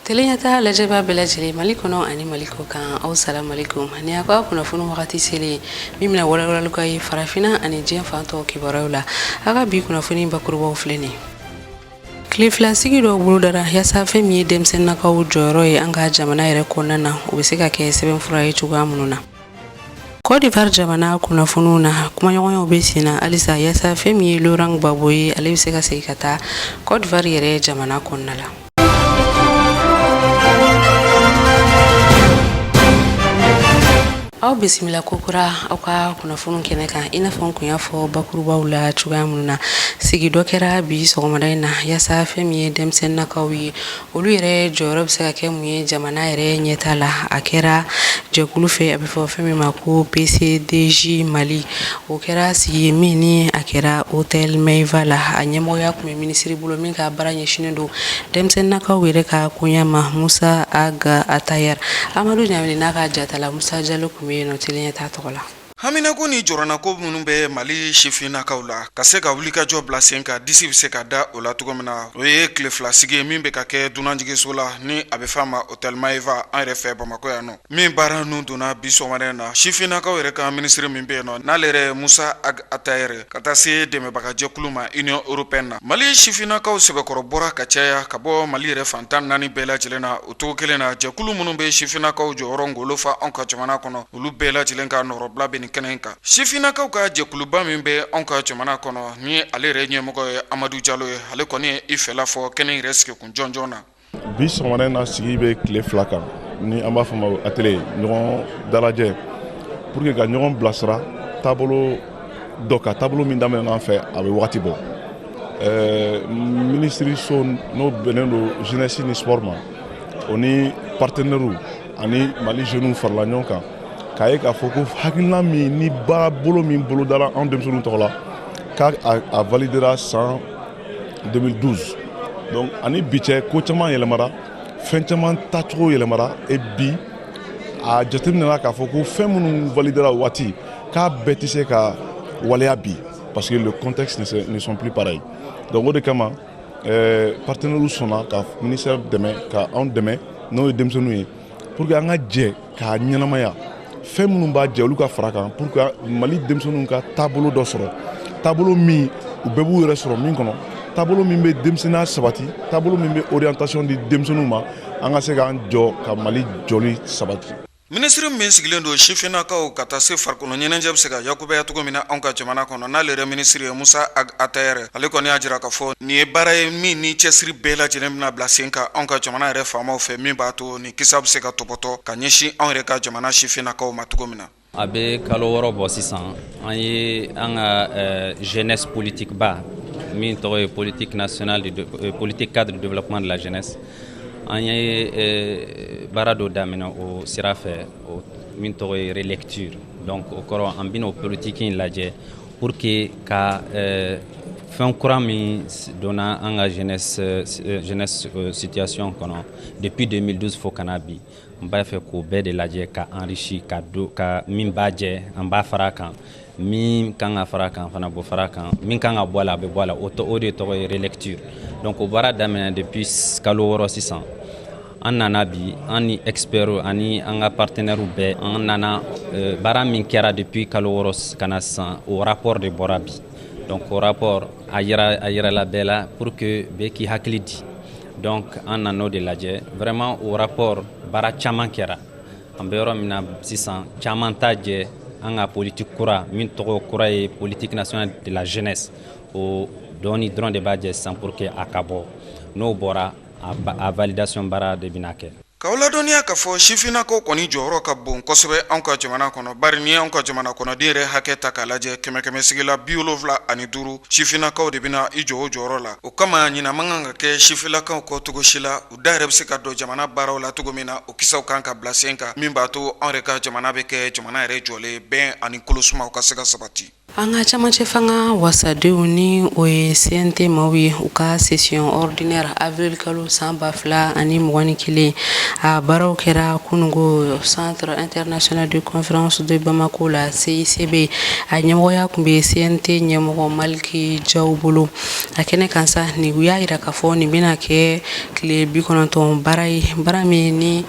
Teleyata lajaba belajele malikono ani maliko kan aw salam alaikum ni akwa kuna funu wakati sele mimna wala ko ay farafina ani jen fanto kibarawla aga bi kuna funi bakurbo fleni Klifla sigi do buludara ya safe mi demsen na kawo joro e anga jamana ire konana ubisika ke seben furai tuga mununa Côte d'Ivoire jamana kuna fununa kuma yonyo besina alisa ya safe mi lorang baboyi alibisika seikata Côte d'Ivoire ire jamana konala Aw bismillah kokura awka kuna funun keneka ina fon kunya fo bakuruba wala chuga mununa sigi dokera bi sogomadaina ya safe mi demsen na kawi olu yere jorob saka ke mu jamana yere nyetala akera je kulufe abifo femi mako PCDG Mali okera si mini akera hotel Meivala anyemo ya kuma ministry bulo minka baranye shinendo demsen na kawi re ka kunya Musa Aga Atayar Amadou nyamini naka jatala Musa Jalo no tilenya tatola Hamina ko ni jorana ko munun be Mali shifina kaula ka se ka wuli ka job la senka disi be se ka da o la tugomina o ye Klefla sige min be ka ke dunanjige sola ni abe fama hotel Maiva en refe Bamako ya no min bara nu duna biso warena shifina ka were ka ministre min be no na lere Musa Ag Atayere kata se de me baka jekuluma Union Européenne Mali shifina ka sebe korobora ka caya ka bo Mali re fantan nani bela jelena o to kelena jekulu munun be shifina ka jorongo lo fa on ka jamana kono ulu bela jelenka no robla be kenenka shifina ka jekuluba min be onka jamana kono ni ale renye moko Amadou Diallo ale koni ifela fo kenen reske kun jonjona bi somane na sigi be Klefla kan ni amba fama atelier ñogon dalaje pour que ga ñogon blasra tableau doka tableau min damel na fait avec wati bo ministre son no benendo jeunesse ni sport ma oni partenaire ani Mali jeune farla ñonka kaye ka foko hakilna mi ni ba bolo min bolo dara en 2013 ka a validera en 2012 donc ani biche ko chama yelemara fen chama tacho yelemara et bi a jetimna ka foko femunu validera wati ka betise ka waleya bi parce que le contexte ne sont plus pareils donc au de kama partenaire sona ka ministère demain ka on demain no demsonu pour que anga je ka nyanamaya femme ba jelu ka fraka pour que Mali demsonu ka tableau do soro tableau mi u bebu resoro min kono tableau mi be demsena sabati tableau mi be orientation di demsonu ma anga se ga jo ka Mali joli sabati Ministre Mensigilendo shifina ka kata se farkono nyenen jab se ga yakube ya tugo mina onka jamana kono na le ministre Musa Ag Atayere ale koni ajira ka fo ni bara mi ni chesri bela jenem na blasenka onka jamana re fama o fe mi bato ni kisab se ka topoto ka nyeshi on re ka jamana shifina ka ma tugo mina abe kalo woro bo sisan an ye an ka jeunesse politique ba min to politique nationale politique cadre de développement de la jeunesse an ye barado damena o sirafe o min to relecture donc o koro an bino politique in laje pour que ka fin courant min dona an ka jeunesse situation kono depuis 2012 fo kanabi mba fe ko be de laje ka enrichi ka do ka min baje an ba farakan min kanga farakan fana bo farakan min kanga bola be bola auto audio to relecture donc o bara damena depuis kalo woro 600 an nana bi an ni expert ani an ka partenaire be an nana bara min kɛra depuis kalo woro kana san au rapport de Borabi donc au rapport a yira la bela pour que be ki hakili di donc an nano de lajɛ vraiment au rapport bara caman kɛra an bɛ yɔrɔ min na sisan caman ta jɛ an ka politique kura min tɔgɔ kura ye politique nationale de la jeunesse o dɔɔni dɔrɔn de b'a jɛ sisan pour que a ka bɔ n'o bɔra a validation bara de binake Kawla donia ka fo shifina ko koni joro ka bon kosebe anka jamana kono bari ni anka jamana kono dire haketa kalaje keme sigila biolovla ani duru shifina ko de bina ijo joro la o kama nyina manganga ke shifila ko tugo shila u dare se ka do jamana baro la tugo mina o kisaw kanka blasenka mimba to onre ka jamana be ke jamana re jole ben ani kulusuma o ka sega sabati An ka camancɛ fanga wasadenw ni o ye CNT maaw ye u ka session ordinaire avril kalo san 2021 a baaraw kɛra kunungo Centre international de conférence de Bamako la CICB a ɲɛmɔgɔya kun bɛ CNT ɲɛmɔgɔ Maliki Jaw bolo a kɛnɛ kan sa ni u y'a yira k'a fɔ nin bɛna kɛ tile 90 baara ye baara min ni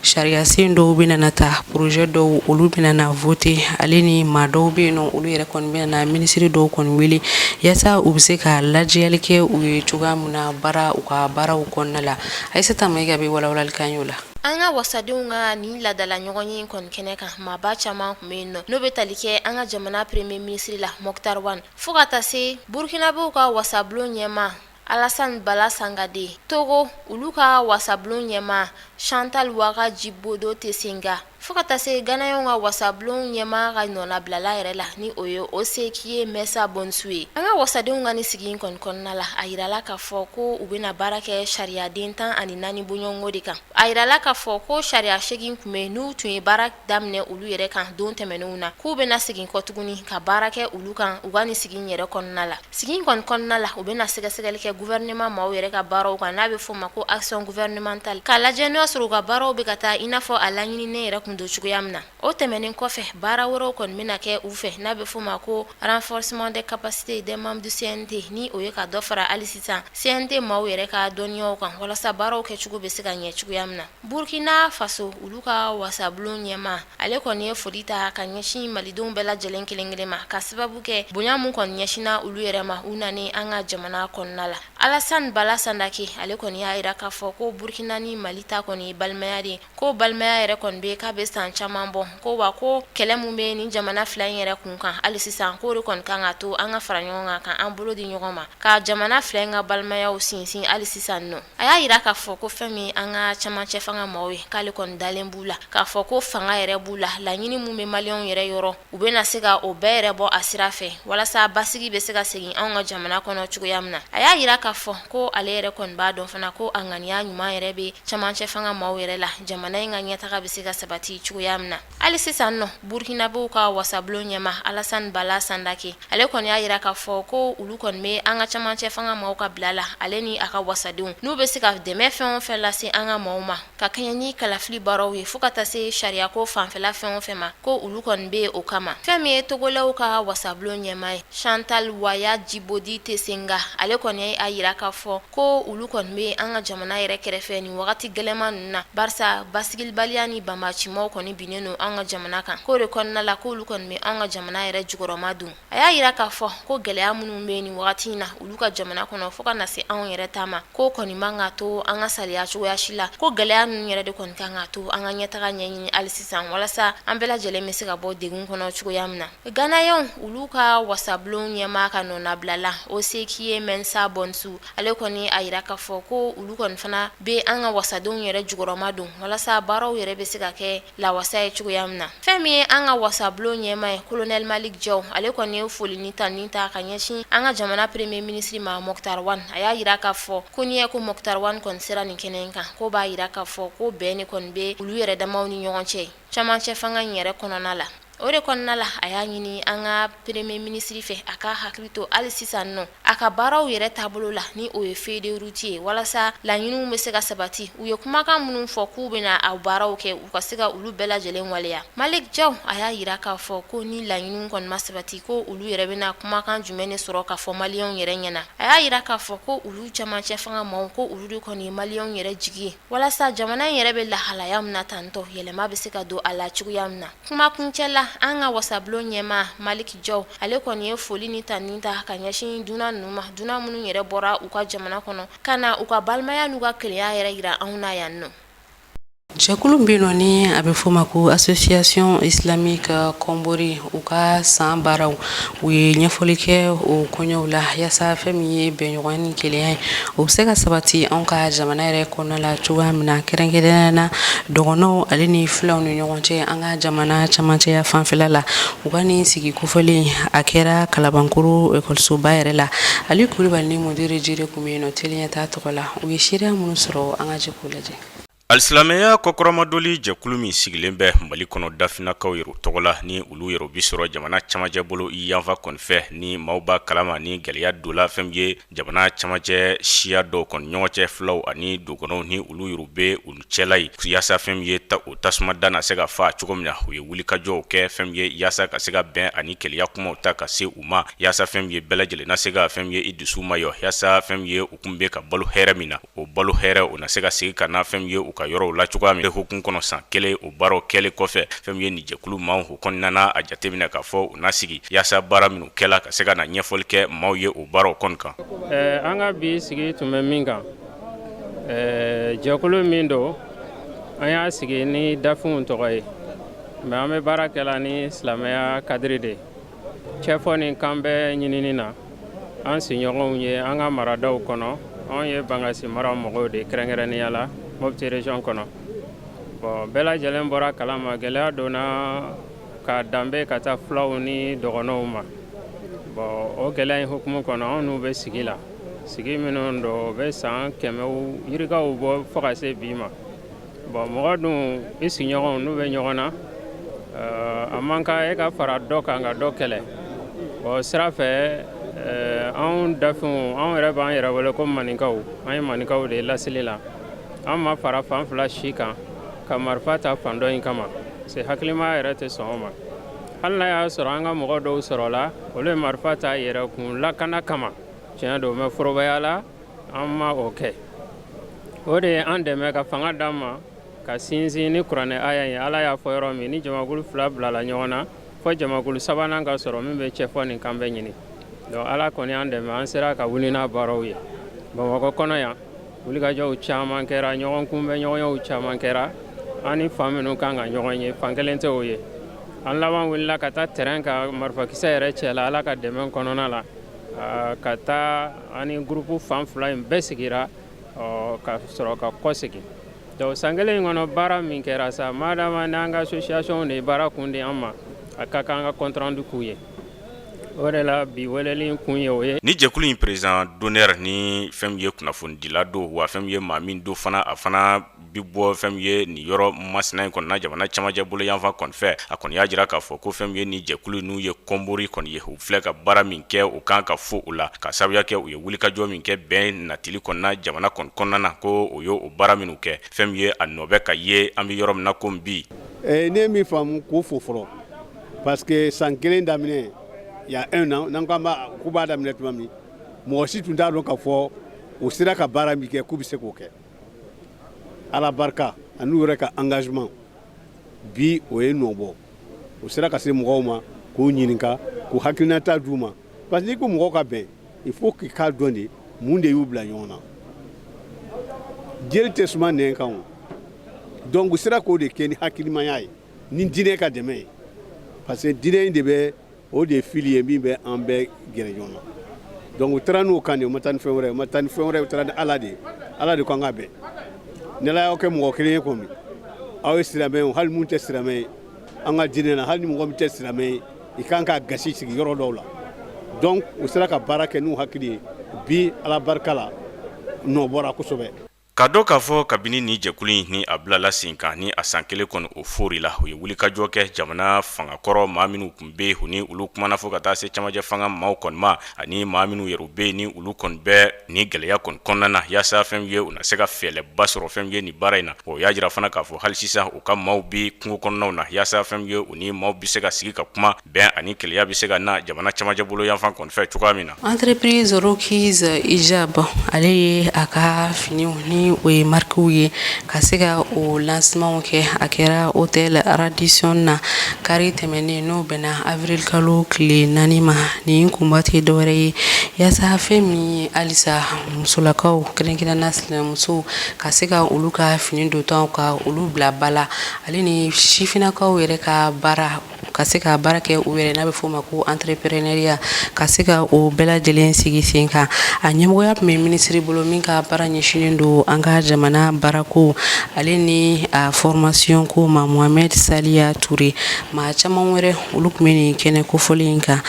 sariya sen dɔw bɛna na ta projet dɔw olu bɛna na voter ale ni maa dɔw bɛ yen nɔ olu yɛrɛ kɔni bɛna na ministre dɔw kɔni wele yasa u bɛ se ka lajɛyali kɛ u ye cogoya min na baara u ka baaraw kɔnɔna la Aïssata Mayiga bɛ walawalali kan y'o la. An ka wasadenw ka ni ladala ɲɔgɔn ye kɔni kɛnɛ kan maaba caman kun bɛ yen nɔ n'o bɛ tali kɛ an ka jamana premier ministre la Moktar Wane fo ka taa se Burkinabew ka wasabulon ɲɛma Alassane Bala Sangade, Togo olu ka wasabulon ɲɛma Chantal Waga Djibodo Tesenga fo ka taa se Ganaɲɛnw ka wasabulon ɲɛma ka nɔnabilala yɛrɛ la ni o ye Oseki Mesa Bonsu ye. An ka wasadenw ka ni sigi kɔni kɔnɔna la a yirala k'a fɔ ko u bɛna baara kɛ sariya den 14 bɔɲɔgɔnko de kan. A yirala k'a fɔ ko sariya 8 kun bɛ n'u tun ye baara daminɛ olu yɛrɛ kan don tɛmɛnenw na k'u bɛna segin kɔ tuguni ka baara kɛ olu kan u ka ni sigi yɛrɛ kɔnɔna la. Sigi kɔni kɔnɔna la u bɛna sɛgɛsɛgɛli kɛ gouvernement maaw yɛrɛ ka baaraw kan n'a bɛ fɔ ma ko action gouvernementale k'a lajɛ n'o sɔrɔ u ka baaraw bɛ ka taa i n'a fɔ a laɲininen yɛrɛ kun don cogoya min na. O tɛmɛnen kɔfɛ baara wɛrɛw kɔni bɛna kɛ u fɛ n'a bɛ fɔ ma ko renforcement des capacités des membres du CNT ni o ye ka dɔ fara hali sisan CNT maaw yɛrɛ ka dɔnniyaw kan walasa baaraw kɛcogo bɛ se ka ɲɛ cogoya min na. Burkina Faso olu ka wasabulon ɲɛma ale kɔni ye foli ta ka ɲɛsin malidenw bɛɛ lajɛlen kelen-kelen ma ka sababu kɛ bonya mun kɔni ɲɛsina olu yɛrɛ ma u nani an ka jamana kɔnɔna la. Alassane Bala Sandake ale kɔni y'a yira k'a fɔ ko Burkina ni Mali ta kɔni balimaya de ko balimaya yɛrɛ kɔni bɛ k'a bɛ san caman bɔ ko wa ko kɛlɛ mun bɛ ni jamana fila in yɛrɛ kun kan hali sisan ko de kɔni kan ka to an ka fara ɲɔgɔn kan an bolo di ɲɔgɔn ma ka jamana fila in ka balimayaw sinsin hali sisan nɔ. A y'a yira k'a fɔ ko fɛn min an ka camancɛ fanga maaw ye k'ale kɔni dalen b'u la k'a fɔ ko fanga yɛrɛ b'u la laɲini mun bɛ maliyɛnw yɛrɛ yɔrɔ u bɛna se ka o bɛɛ yɛrɛ bɔ a sira fɛ walasa basigi bɛ se ka segin anw ka jamana kɔnɔ cogoya min na. A y'a yira k'a fɔ ko ale yɛrɛ kɔni b'a dɔn fana ko a ŋaniya ɲuman yɛrɛ bɛ camancɛ fanga maaw yɛrɛ la jamana in ka ɲɛtaga bɛ se ka sabati cogoya min na. Hali sisan nɔ Burkinabew ka wasabulon ɲɛma Alassane Bala Sandake ale kɔni y'a yira k'a fɔ ko olu kɔni bɛ an ka camancɛ fanga maaw ka bila la ale ni a ka wasadenw n'u bɛ se ka dɛmɛ fɛn o fɛn lase an ka maaw ma ka kɛɲɛ ni kalafili baaraw ye fo ka taa se sariyako fanfɛla fɛn o fɛn ma ko olu kɔni bɛ o kama. Fɛn min ye togolaw ka wasabulon ɲɛma ye Chantal Waga Djibodi Tesenga ale kɔni y'a yira k'a fɔ ko olu kɔni bɛ an ka jamana yɛrɛ kɛrɛfɛ ni wagati gɛlɛman ninnu na barisa basigibaliya ni banbacimaw kɔni binnen don an ka jamana kan ko de kɔnɔna la k'olu kɔni bɛ an ka jamana yɛrɛ jukɔrɔma dun. A y'a yira k'a fɔ ko gɛlɛya minnu bɛ ni wagati in na olu ka jamana kɔnɔ fo ka na se anw yɛrɛ ta ma ko kɔni man ka to an ka saliya cogoya si la ko gɛlɛya ninnu yɛrɛ de kɔni kan ka to an ka ɲɛtaga ɲɛɲini hali sisan walasa an bɛɛ lajɛlen bɛ se ka bɔ degun kɔnɔ cogoya min na. Ganaɲɛnw olu ka wasabulon ɲɛma ka nɔnabilala Oseki Mesa Bonsu ale kɔni a yira k'a fɔ ko olu kɔni fana bɛ an ka wasadenw yɛrɛ jukɔrɔma don walasa baaraw yɛrɛ bɛ se ka kɛ lawasa ye cogoya min na. Fɛn min ye an ka wasabulon ɲɛma ye Colonel Malik Jaw ale kɔni ye foli ni ta ka ɲɛsin an ka jamana premier ministre ma Moktar Wane a y'a yira k'a fɔ ko n'i ye ko Moktar Wane kɔni sera nin kɛnɛ in kan ko b'a yira k'a fɔ ko bɛn ne kɔni bɛ olu yɛrɛ damaw ni ɲɔgɔn cɛ camancɛ fanga in yɛrɛ kɔnɔna la. O de kɔnɔna la a y'a ɲini an ka premier ministre fɛ a ka hakili to hali sisan nɔ a ka baaraw yɛrɛ taabolo la ni o ye feuille de route ye walasa laɲiniw bɛ se ka sabati u ye kumakan minnu fɔ k'u bɛna a baaraw kɛ u ka se ka olu bɛɛ lajɛlen waleya. Malik Jaw a y'a yira k'a fɔ ko ni laɲiniw kɔni ma sabati ko olu yɛrɛ bɛna kumakan jumɛn de sɔrɔ ka fɔ maliyɛnw yɛrɛ ɲɛna. A y'a yira k'a fɔ ko olu camancɛ fanga maaw ko olu de kɔni ye maliyɛnw yɛrɛ jigi ye walasa jamana in yɛrɛ bɛ lahalaya min na tantɔ yɛlɛma bɛ se ka don a la cogoya min na. Kuma kuncɛ la an ka wasabulon ɲɛma Malik Jaw ale kɔni ye foli ni ta ka ɲɛsin dunan ninnu ma dunan minnu yɛrɛ bɔra u ka jamana kɔnɔ ka na u ka balimaya n'u ka kelenya yɛrɛ yira anw na yan nɔ. Jɛkulu bɛ yen ni a bɛ fɔ ma ko association islamique Kɔnbori u ka san baaraw u ye ɲɛfɔli kɛ o kɔɲɔw la yasa fɛn min ye bɛnɲɔgɔnya ni kelenya ye o bɛ se ka sabati anw ka jamana yɛrɛ kɔnɔna la cogoya min na kɛrɛnkɛrɛnnenya na dɔgɔnɔw ale ni filaw ni ɲɔgɔn cɛ an ka jamana camancɛya fanfɛla la u ka nin sigi kofɔlen a kɛra Kalabankoro ekɔlisoba yɛrɛ la Ali Kulibali ni mudiri jire kun bɛ yen nɔ teliya t'a tɔgɔ la u ye seereya minnu sɔrɔ an ka jɛ k'o lajɛ. Alsilameya kokoromadoli jɛkulu min sigilen bɛ Mali kɔnɔ dafinakaw yɛrɛ tɔgɔ la ni olu yɛrɛ bi sɔrɔ jamana camajɛ bolo i yanfa kɔni fɛ ni mauba kalama ni gɛlɛya dola fɛn ye jamana camajɛ siya dɔw kɔni ɲɔgɔn cɛ filaw ani dogɔnɔw ni olu yɛrɛ bɛ olu cɛla ye yaasa fɛn ye o tasuma da na se ka fa cogo min na u ye wulikajɔw kɛ fɛn ye yaasa ka se ka bɛn ani kɛlɛya kumaw ta ka se u ma yaasa fɛn ye bɛɛ lajɛlen na se ka fɛn ye i dusu mayɔ yaasa fɛn ye u kun bɛ ka balo hɛrɛ min na o balo hɛrɛ o na se ka segi ka na fɛn ye u ka yɔrɔw la cogoya min hukun kɔnɔ san kelen o baaraw kɛlen kɔfɛ fɛn ye ni jɛkulu maaw o kɔnɔna a jateminɛ k'a fɔ u na sigi yaasa baara minnu kɛla ka se ka na ɲɛfɔli kɛ maaw ye o baaraw kɔni kan. An ka bi sigi tun bɛ min kan jɛkulu min don an y'a sigi ni dafinw tɔgɔ ye mɛ an bɛ baara kɛla ni silamɛya kadiri de cɛfɔ ni kan bɛ ɲinini na an siɲɔgɔnw ye an ka maradaw kɔnɔ an ye Bangasi mara mɔgɔw de kɛrɛnkɛrɛnnenya la Mopti région kɔnɔ bon bɛɛ lajɛlen bɔra kalama gɛlɛya donna ka danbe ka taa fulaw ni dɔgɔnɔw ma bon o gɛlɛya in hukumu kɔnɔ an n'u bɛ sigi la sigi minnu don bɛ san kɛmɛw yirikaw bɔ fo ka se bi ma bon mɔgɔ dun i siɲɔgɔnw n'u bɛ ɲɔgɔn na a man kan e ka fara dɔ kan ka dɔ kɛlɛ bon sira fɛ anw dafinw anw yɛrɛ b'an yɛrɛ wele ko maninkaw an ye maninkaw de laseli la an ma fara fan fila si kan ka marifa ta fan dɔ in kama se hakilima yɛrɛ tɛ sɔn o ma hali n'a y'a sɔrɔ an ka mɔgɔ dɔw sɔrɔla olu ye marifa ta yɛrɛ kun lakana kama tiɲɛ don mɛ forobaya la an ma o kɛ o de ye an dɛmɛ ka fanga d'an ma ka sinsin ni kuranɛ aya ye ala y'a fɔ yɔrɔ min ni jamakulu fila bilala ɲɔgɔn na fɔ jamakulu sabanan ka sɔrɔ min bɛ cɛfɔ nin kan bɛ ɲini donc ala kɔni an dɛmɛ an sera ka wuli n'a baaraw ye Bamakɔ kɔnɔ yan wulikajɔw caman kɛra ɲɔgɔn kunbɛn ɲɔgɔnyew caman kɛra an ni fan minnu kan ka ɲɔgɔn ye fan kelen tɛ o ye an laban wulila ka taa terrain ka marifakisɛ yɛrɛ cɛla ala ka dɛmɛ kɔnɔna la ka taa ani groupe fan fila in bɛɛ sigira ka sɔrɔ ka kɔsegin donc san kelen in kɔnɔ baara min kɛra sa madama n'an ka association de baara kun di an ma a ka kan ka compte rendu k'u ye o de la bi weleli kun ye o ye ni jɛkulu in président d'honneur ni fɛn ye kunnafonidila do wa fɛn ye maa min do fana a fana bi bɔ fɛn ye ni yɔrɔ masina in kɔnɔna jamana camajɛ bolo yanfan kɔni fɛ a kɔni y'a jira k'a fɔ ko fɛn ye ni jɛkulu n'u ye kɔnbori kɔni ye u filɛ ka baara min kɛ o kan ka fo o la ka sabuya kɛ u ye wulikajɔ min kɛ bɛn natili kɔnɔna jamana kɔnɔna na ko o ye o baara minnu kɛ fɛn ye a nɔ bɛ ka ye an bɛ yɔrɔ min na ko bi ne ye min faamu k'o fo fɔlɔ parce que san kelen daminɛ il y a un an n'an k'u b'a daminɛ tuma min mɔgɔ si tun t'a dɔn k'a fɔ u sera ka baara min kɛ k'u bɛ se k'o kɛ ala barika ani u yɛrɛ ka engagement bi o ye nɔ bɔ u sera ka se mɔgɔw ma k'u ɲininka k'u hakilinata d'u ma parce que n'i ko mɔgɔw ka bɛn il faut k'i k'a dɔn de mun de y'u bila ɲɔgɔn na jeli tɛ suma nɛn kan o donc u sera k'o de kɛ ni hakilimaya ye ni diinɛ ka dɛmɛ ye parce que diinɛ in de bɛ o de ye fili ye min bɛ an bɛɛ gɛrɛ ɲɔgɔn na donc u taara n'o kan de u ma taa ni fɛn wɛrɛ ye u ma taa ni fɛn wɛrɛ ye u taara ni ala de ye ala de ko an ka bɛn ni ala y'aw kɛ mɔgɔ kelen ye kɔmi aw ye silamɛ ye hali mun tɛ silamɛ ye an ka diinɛ na hali ni mɔgɔ min tɛ silamɛ ye i kan ka gasi sigi yɔrɔ dɔw la donc u sera ka baara kɛ n'u hakili ye bi ala barika la nɔ bɔra kosɛbɛ ka dɔ k'a fɔ kabini ni jɛkulu in ni a bilala sen kan ni a san kelen kɔni o fori la u ye wulikajɔ kɛ jamana fangakɔrɔ maa minnu kun bɛ u ni olu kumana fɔ ka taa se camajɛ fanga maaw kɔni ma ani maa minnu yɛrɛ bɛ ni olu kɔni bɛ ni gɛlɛya kɔni kɔnɔna na yaasa fɛn ye u na se ka fɛɛlɛba sɔrɔ fɛn ye ni baara in na o y'a jira fana k'a fɔ hali sisan u ka maaw bi kungo kɔnɔnaw na yaasa fɛn ye u ni maaw bi se ka sigi ka kuma bɛn ani kɛlɛya bi se ka na jamana camajɛ bolo yanfan kɔni fɛ cogoya min na. Entreprise Rockies Ijab ale ye a ka finiw ni o ye marquew ye ka se ka o lancement kɛ a kɛra hôtel Radisson na kari tɛmɛnen n'o bɛnna avril kalo tile 4 ma nin kunba tɛ dɔwɛrɛ ye yaasa fɛn min ye halisa musolakaw kɛrɛnkɛrɛnna sinamusow ka se ka olu ka fini dotɔnw ka olu bila bala ale ni sifinakaw yɛrɛ ka baara ka se ka baara kɛ u yɛrɛ n'a bɛ fɔ ma ko entrepreneuriat ka se ka o bɛɛ lajɛlen sigi sen kan a ɲɛmɔgɔya tun bɛ minisiri bolo min ka baara ɲɛsinnen don an ka jamana baarako ale ni a formation ko ma Mohamed Saliya Toure maa caman wɛrɛ olu tun bɛ nin kɛnɛ kofɔlen in kan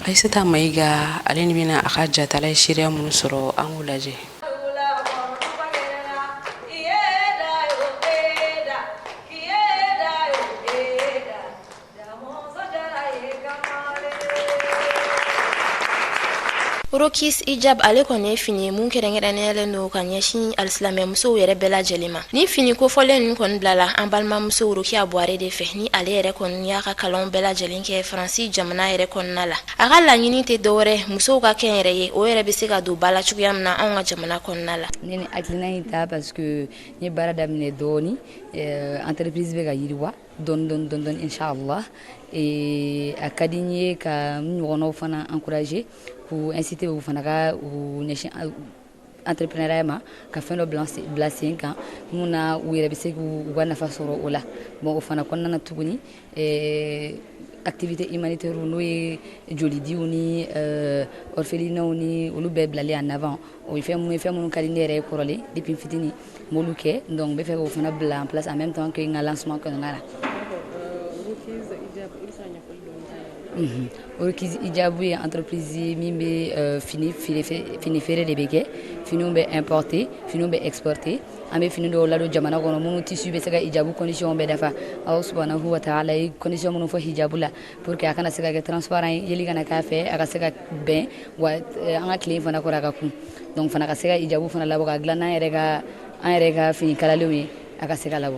Aïssata Maïga ale ni bɛna a ka jatala seereya minnu sɔrɔ an k'o lajɛ Rokis Ijab ale kɔni fini mun kɛrɛnkɛrɛnnenlen no ka ɲɛsin alisilamɛmusow yɛrɛ bɛɛ lajɛlen ma. Ni fini kofɔlen ninnu kɔni bilala an balimamuso Rokiya Buware de fɛ ni ale yɛrɛ kɔni y'a ka kalanw bɛɛ lajɛlen kɛ Faransi jamana yɛrɛ kɔnɔna la. A ka laɲini tɛ dɔwɛrɛ musow ka kɛn yɛrɛ ye o yɛrɛ bɛ se ka don ba la cogoya min na anw ka jamana kɔnɔna la. Ne ni hakilina in ta parce que n ye baara daminɛ dɔɔni entreprise bɛ ka yiriwa dɔɔni inshallah a ka di n ye ka n ɲɔgɔnnaw fana encourager k'u inciter u fana ka u ɲɛsin entrepreneuriat ma ka fɛn dɔ bila sen kan mun na u yɛrɛ bɛ se k'u ka nafa sɔrɔ o la bon o fana kɔnɔna na tuguni activité humanitaire n'o ye jolidiw ni orphelinats ni olu bɛɛ bilalen en avant o ye fɛn minnu ka di ne yɛrɛ ye kɔrɔlen depuis n fitini m'olu kɛ donc n bɛ fɛ k'o fana bila en place en même temps que n ka lancement kɔnɔna la. Rokis Ijab ye entreprise min bɛ fini feere de bɛ kɛ finiw bɛ importer finiw bɛ exporter an bɛ fini dɔw ladon jamana kɔnɔ minnu tissu bɛ se ka hijabu condition bɛɛ dafa Allah subhanahu wa ta'ala ye condition minnu fɔ hijabu la pour que a kana se ka kɛ transparent ye yeli kana k'a fɛ a ka se ka bɛn wa an ka tile fana kɔrɔ a ka kun donc fana ka se ka hijabu fana labɔ ka dilan n'an yɛrɛ ka fini kalalenw ye a ka se ka labɔ.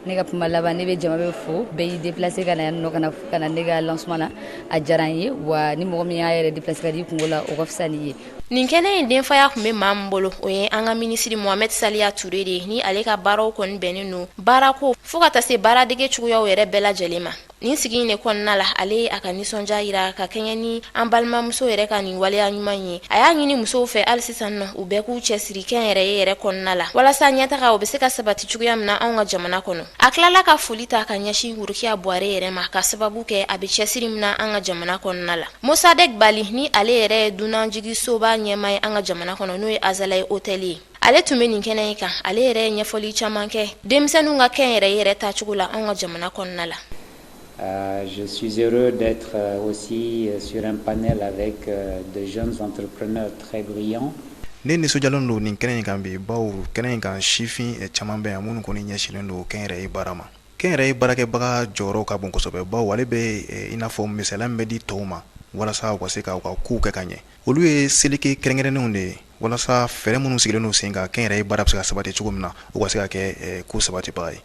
Ne ka kuma laban ne bɛ jama bɛ fo bɛɛ y'i déplacer ka na yan nɔ ka na ne ka lancement na a diyara n ye wa ni mɔgɔ min y'a yɛrɛ déplacer ka di kungo la o ka fisa n'i ye. Nin kɛnɛ in denfaya tun bɛ maa min bolo o ye an ka minisiri Mohamed Saliya Ture de ni ale ka baaraw kɔni bɛnnen don baarako fo ka taa se baaradege cogoyaw yɛrɛ bɛɛ lajɛlen ma. Nin sigi in de kɔnɔna la ale a ka nisɔndiya yira ka kɛɲɛ ni an balimamuso yɛrɛ ka nin waleya ɲuman ye. A y'a ɲini musow fɛ hali sisan nɔ u bɛɛ k'u cɛsiri kɛnyɛrɛ ye yɛrɛ kɔnɔna la walasa ɲɛtaga o bɛ se ka sabati cogoya min na anw ka jamana kɔnɔ. A tilala ka foli ta ka ɲɛsin Rokiya Buware yɛrɛ ma ka sababu kɛ a bɛ cɛsiri min na an ka jamana kɔnɔna la. Mosadek Bali ni ale yɛrɛ ye dunanjigisoba ɲɛmaa ye an ka jamana kɔnɔ n'o ye Azalaye Hotel ye. Ale tun bɛ nin kɛnɛ in kan ale yɛrɛ ye ɲɛfɔli caman kɛ denmisɛnninw ka kɛnyɛrɛ yɛrɛ tacogo la an ka jamana kɔnɔna la. Je suis heureux d'être aussi sur un panel avec de jeunes entrepreneurs très brillants. Ne nisɔndiyalen don nin kɛnɛ in kan bi bawo kɛnɛ in kan sifin caman bɛ yan minnu kɔni ɲɛsinnen don kɛnyɛrɛye baara ma. Kɛnyɛrɛye baarakɛbaga jɔyɔrɔ ka bon kosɛbɛ bawo ale bɛ i n'a fɔ misaliya min bɛ di tɔw ma walasa u ka se ka u ka kow kɛ ka ɲɛ. Olu ye seleke kɛrɛnkɛrɛnnenw de ye walasa fɛɛrɛ minnu sigilen don sen kan kɛnyɛrɛye baara bɛ se ka sabati cogo min na u ka se ka kɛ ko sabatibaga ye.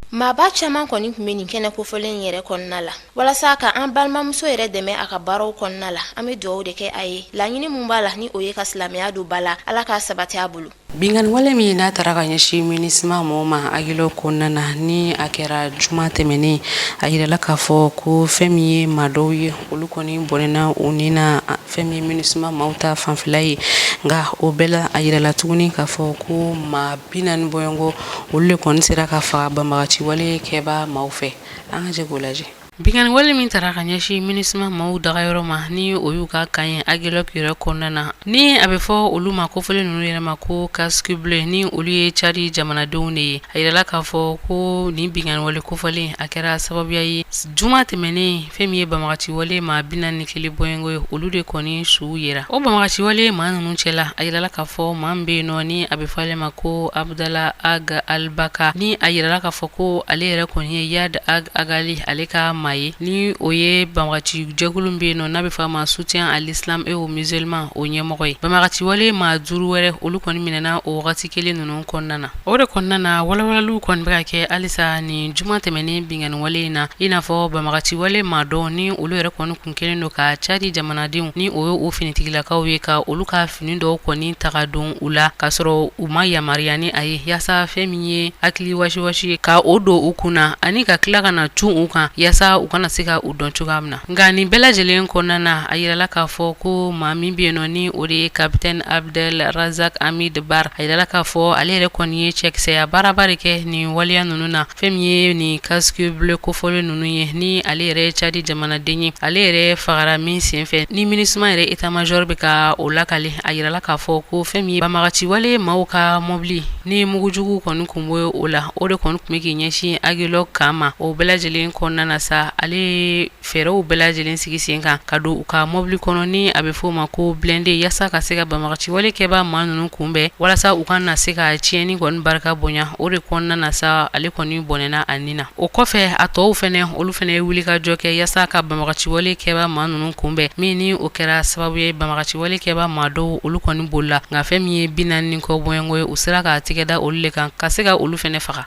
Maaba caman kɔni tun bɛ nin kɛnɛ kofɔlen yɛrɛ kɔnɔna la walasa ka an balimamuso yɛrɛ dɛmɛ a ka baaraw kɔnɔna la an bɛ dugawu de kɛ a ye laɲini mun b'a la ni o ye ka silamɛya don ba la Ala k'a sabati a bolo. Bingani wale min n'a taara ka ɲɛsin minisma mɔgɔw ma agilo kɔnɔna na ni a kɛra juma tɛmɛnen a yirala k'a fɔ ko fɛn min ye maa dɔw ye olu kɔni bɔnɛna u ni na fɛn min ye minisma maaw ta fanfɛla ye nka o bɛɛ la a yirala tuguni k'a fɔ ko maa 40 bɔɲɔgɔn olu de kɔni sera ka faga banbagaci wale kɛba maaw fɛ an ka jɛ k'o lajɛ. Bingani wale min taara ka ɲɛsin minisma maaw dagayɔrɔ ma ni o y'u ka kan ye agilok yɛrɛ kɔnɔna na ni a bɛ fɔ olu ma kofɔlen ninnu yɛrɛ ma ko casque bleu ni olu ye Cadi jamanadenw de ye a yirala k'a fɔ ko nin bingani wale kofɔlen a kɛra sababuya ye juma tɛmɛnen fɛn min ye banbagaci wale maa 41 bɔɲɔgɔn ye olu de kɔni suw yera o banbagaci wale maa ninnu cɛla a yirala k'a fɔ maa min bɛ yen nɔ ni a bɛ fɔ ale ma ko Abdala Ag Albaka ni a yirala k'a fɔ ko ale yɛrɛ kɔni ye Yad Ag Agali ale ka ni o ye banbagaci jɛkulu bɛ yen nɔ n'a bɛ fɔ ma soutien à l'islam et aux musulmans o ɲɛmɔgɔ ye banbagaci wale maa 5 wɛrɛ olu kɔni minɛna o wagati kelen ninnu kɔnɔna na o de kɔnɔna na walawalaliw kɔni bɛ ka kɛ halisa ni juma tɛmɛnen bingani wale in na i n'a fɔ banbagaci wale maa dɔn ni olu yɛrɛ kɔni kun kelen don ka Cadi jamanadenw ni o ye o finitigilakaw ye ka olu ka fini dɔw kɔni taga don u la ka sɔrɔ u ma yamaruya ni a ye yaasa fɛn min ye hakili wasiwasi ye ka o don u kunna ani ka tila ka na tun u kan yaasa u kana se ka u dɔn cogoya min na nka nin bɛɛ lajɛlen kɔnɔna na a yirala k'a fɔ ko maa min bɛ yen nɔ ni o de ye Capitaine Abdel Razak Amid Bar a yirala k'a fɔ ale yɛrɛ kɔni ye cɛkisɛya baaraba de kɛ nin waleya ninnu na fɛn min ye nin casque bleu kofɔlen ninnu ye ni ale yɛrɛ ye Cadi jamanaden ye ale yɛrɛ fagara min senfɛ ni minisma yɛrɛ état major bɛ ka o lakale a yirala k'a fɔ ko fɛn min ye banbagaci wale maaw ka mɔbili ni mugujugu kɔni kun bɛ o la o de kɔni tun bɛ k'i ɲɛsin agilok kama o bɛɛ lajɛlen kɔnɔna na sa la ale fɛɛrɛw bɛɛ lajɛlen sigi sen kan ka don u ka mobili kɔnɔ ni a bɛ fɔ o ma ko blende yasa ka se ka banbagaciwale kɛba maa ninnu kunbɛn walasa u ka na se ka tiɲɛni kɔni barika bonya o de kɔnɔna na sa ale kɔni bɔnɛna a nin na o kɔfɛ a tɔw fɛnɛ olu fɛnɛ ye wuli ka jɔ kɛ yasa ka banbagaciwale kɛba maa ninnu kunbɛn min ni o kɛra sababu ye banbagaciwale kɛba maa dɔw olu kɔni bolila nka fɛn min ye 40 kɔ bɔɲɔngo ye u sera ka tigɛ da olu le kan ka se ka olu fɛnɛ faga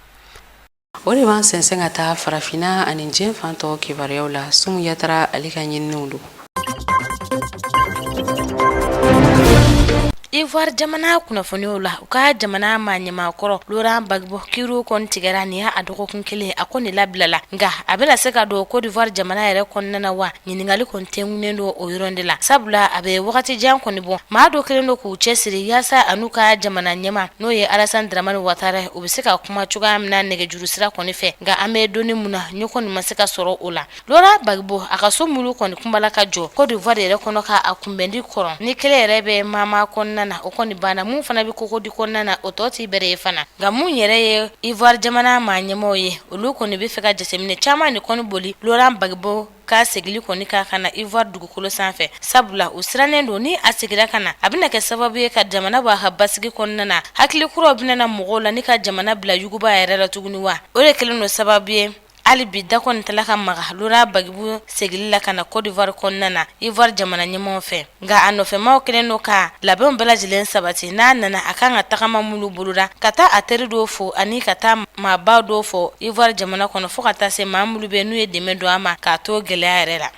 o de b'an sɛnsɛn ka taa farafina ani diɲɛ fan tɔw kibaruyaw la Sumu Yatara ale ka ɲininiw don. Ivoire jamana kunnafoniw la u ka jamana ɲɛmaakɔrɔ Laurent Gbagbo kiiru kɔni tigɛra nin y'a dɔgɔkun kelen a kɔni labilala nka a bɛna se ka don Côte d'Ivoire jamana yɛrɛ kɔnɔna na wa ɲininkali kɔni tɛngunnen don o yɔrɔ de la sabula a bɛ wagati jan kɔni bɔ maa dɔ kelen don k'u cɛsiri yaasa a n'u ka jamana ɲɛma n'o ye Alassane Dramane Ouattara u bɛ se ka kuma cogoya min na nɛgɛjuru sira kɔni fɛ nka an bɛ donni mun na ɲɔgɔn ma se ka sɔrɔ o la Laurent Gbagbo a ka so mulu kɔni kumbala ka jɔ Côte d'Ivoire yɛrɛ kɔnɔ ka a kunbɛndi kɔrɔ ni kelen yɛrɛ bɛ mama kɔnɔna na o kɔni bana mun fana bi koko di kɔnɔna na o tɔ ti bɛrɛ ye fana nka mun yɛrɛ ye Ivoire jamana maa ɲɛmaaw ye olu kɔni bɛ fɛ ka jateminɛ caman de kɔni boli Laurent Gbagbo ka segili kɔni ka kana Ivoire dugukolo sanfɛ sabula u sirannen don ni a segira kana a bɛna kɛ sababu ye ka jamana b'a ka basigi kɔnɔna na hakili kuraw bɛna na mɔgɔw la ni ka jamana bila yuguba yɛrɛ la tuguni wa o de kelen don sababu ye ali bi da kɔni tala ka maga Laurent Gbagbo segili la kana Côte d'Ivoire kɔnɔna na Ivoire jamana ɲɛmaaw fɛ nka a nɔfɛmaw kelen don ka labɛnw bɛɛ lajɛlen sabati n'a nana a kan ka tagama mulu boloda ka taa a teri dɔw fo ani ka taa maaba dɔw fo Ivoire jamana kɔnɔ fo ka taa se maa mulu bɛ n'u ye dɛmɛ don a ma k'a to gɛlɛya yɛrɛ la.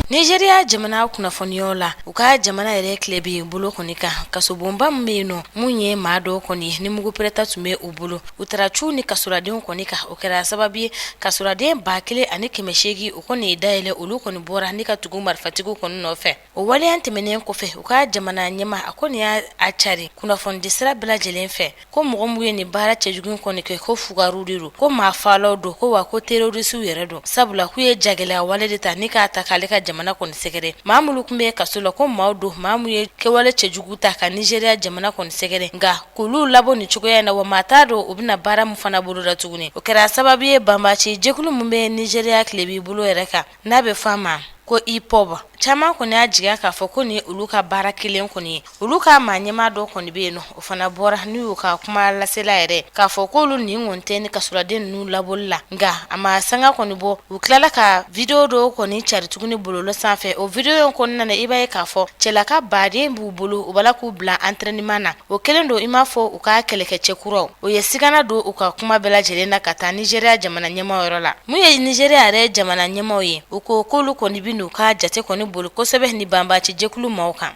Nigeria jamana kunnafoniyaw la u ka jamana yɛrɛ kilebe bolo kɔni kan kasobonba min bɛ yen nɔ mun ye maa dɔw kɔni ni mugu pereta tun bɛ u bolo u taara cu ni kasuradenw kɔni kan o kɛra sababu ye kasuraden 1,800 u kɔni ye dayɛlɛ olu kɔni bɔra ni ka tugu marifatigiw kɔni nɔfɛ o waleya tɛmɛnen kɔfɛ u ka jamana ɲɛma a kɔni y'a cari kunnafonidi sira bɛɛ lajɛlen fɛ ko mɔgɔ mun ye nin baara cɛjugu kɔni kɛ ko fugaru de don ko maa faalaw don ko wa ko terrorisiw yɛrɛ don sabula k'u ye jagɛlɛya wale de ta ni k'a ta k'ale ka jamana kɔni sɛgɛrɛ maa mulu kun bɛ kaso la ko maa don maa mun ye kɛwale cɛjugu ta ka Nigeria jamana kɔni sɛgɛrɛ nka k'olu labɔ ni cogoya in na wa maa t'a dɔn u bɛna baara mun fana bolo da tuguni o kɛra sababu ye banbaci jɛkulu mun bɛ Nigeria tilebi bolo yɛrɛ kan n'a bɛ f'a ma ko IPOB caman kɔni y'a jigiya k'a fɔ ko ni olu ka baara kelen kɔni ye olu ka maa ɲɛmaa dɔ kɔni bɛ yen nɔ o fana bɔra n'u y'u ka kuma lasela yɛrɛ k'a fɔ k'olu nin kɔni tɛ ni kasuraden ninnu labɔli la nka a ma sanga kɔni bɔ u tilala ka video dɔw kɔni cari tuguni bololo sanfɛ o video in kɔnɔna na i b'a ye k'a fɔ cɛlaka baden b'u bolo u bala k'u bila entraînement na o kelen don i m'a fɔ u ka kɛlɛkɛcɛ kuraw o ye sigana don u ka kuma bɛɛ lajɛlen na ka taa Nigeria jamana ɲɛmaaw yɔrɔ la mun ye Nigeria yɛrɛ jamana ɲɛmaaw ye u ko k'olu kɔni bi n'u ka jate kɔni boli kosɛbɛ ni banbaci jɛkulu maaw kan.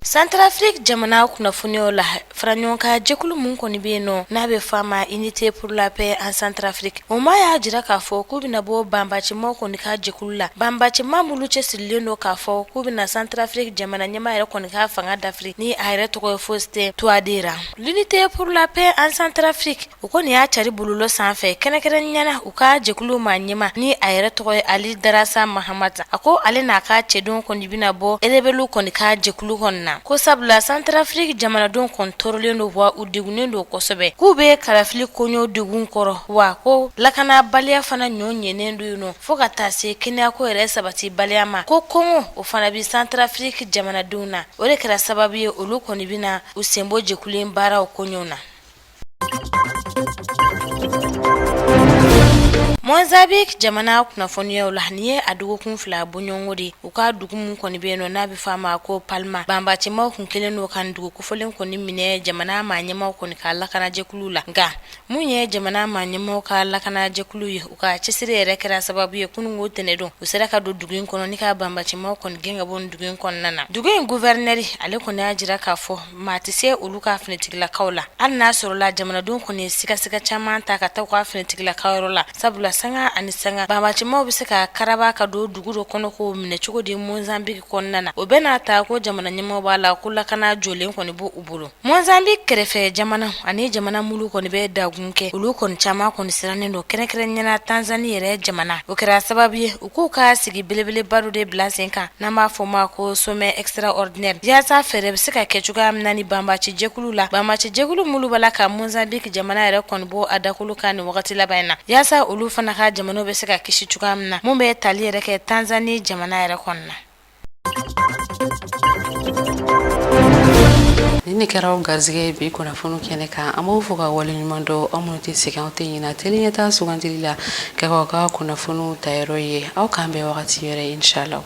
Centrafrique jamana kunnafoniyaw la faraɲɔgɔnka jɛkulu mun kɔni bɛ yen nɔ n'a bɛ f'a ma Unité pour la paix en Centrafrique o ma y'a jira k'a fɔ k'u bɛna bɔ banbacimaw kɔni ka jɛkulu la banbacima minnu cɛsirilen don k'a fɔ k'u bɛna Centrafrique jamana ɲɛmaa yɛrɛ kɔni ka fanga dafiri ni a yɛrɛ tɔgɔ ye Faustin Touadéra l'Unité pour la paix en Centrafrique o kɔni y'a cari bololo sanfɛ kɛnɛkɛrɛnniyana u ka jɛkulu maa ɲɛma ni a yɛrɛ tɔgɔ ye Ali Darassa Mahamata a ko ale n'a ka cɛdenw kɔni bɛna bɔ rebelu kɔni ka jɛkulu kɔni na ko sabula Centrafrique jamanadenw kɔni tɔɔrɔlen don wa u degunnen don kosɛbɛ k'u bɛ kalafili koɲɛw degun kɔrɔ wa ko lakanabaliya fana ɲɔ ɲɛnen don yen nɔ fo ka taa se kɛnɛyako yɛrɛ sabati baliya ma ko kɔngɔ o fana bɛ Centrafrique jamanadenw na o de kɛra sababu ye olu kɔni bɛna u senbɔ jɛkulu baaraw koɲɛw na. Mozambique jamana kunnafoniyaw la ni ye a dugukun 2 bɔɲɔgɔnko de u ka dugu mun kɔni bɛ yen nɔ n'a bɛ f'a ma ko Palma banbacimaw kun kelen don kan dugu kofolen kɔni minɛ jamana maa ɲɛmaaw kɔni ka lakanajɛkulu la nka mun ye jamana maa ɲɛmaaw ka lakanajɛkulu ye u ka cɛsiri yɛrɛ kɛra sababu ye kununko tɛnɛ don u sera ka don dugu in kɔnɔ ni ka banbacimaw kɔni gɛn ka bɔ dugu in kɔnɔna na dugu in gouverneur ale kɔni y'a jira k'a fɔ maa tɛ se olu ka finitigilakaw la hali n'a sɔrɔ la jamanadenw kɔni sikasika caman ta ka taa u ka finitigilakaw yɔrɔ la sabula sanga ani sanga ba ma chimo bise ka karaba ka do duguro kono ko mine chugo di Mozambique konnana o bena ta ko jamana nyimo bala kula kana jolen ko ni bu ubulu Mozambique kerefe jamana ani jamana mulu ko ni be dagunke ulu kon chama ko ni sirane no kere nyana Tanzania re jamana o kera sababu uku ka sigi belebele baru de blasenka na ma foma ko sommet extraordinaire ya sa fere bise ka kechuga amnani bamba ci jekulula bamba ci jekulu mulu bala ka Mozambique jamana re kon bo adakulu kan wakati labayna ya sa ulu fana ka jamano bise ka kishi chuga amna mumbe tali re ke Tanzania jamana re konna Nini kera garzige bi kuna funu kene ka amu fuga wali nyundo amunuti sikante yina telinyata sugandilila ka kuna funu tayroye au kambe wakati yere inshallah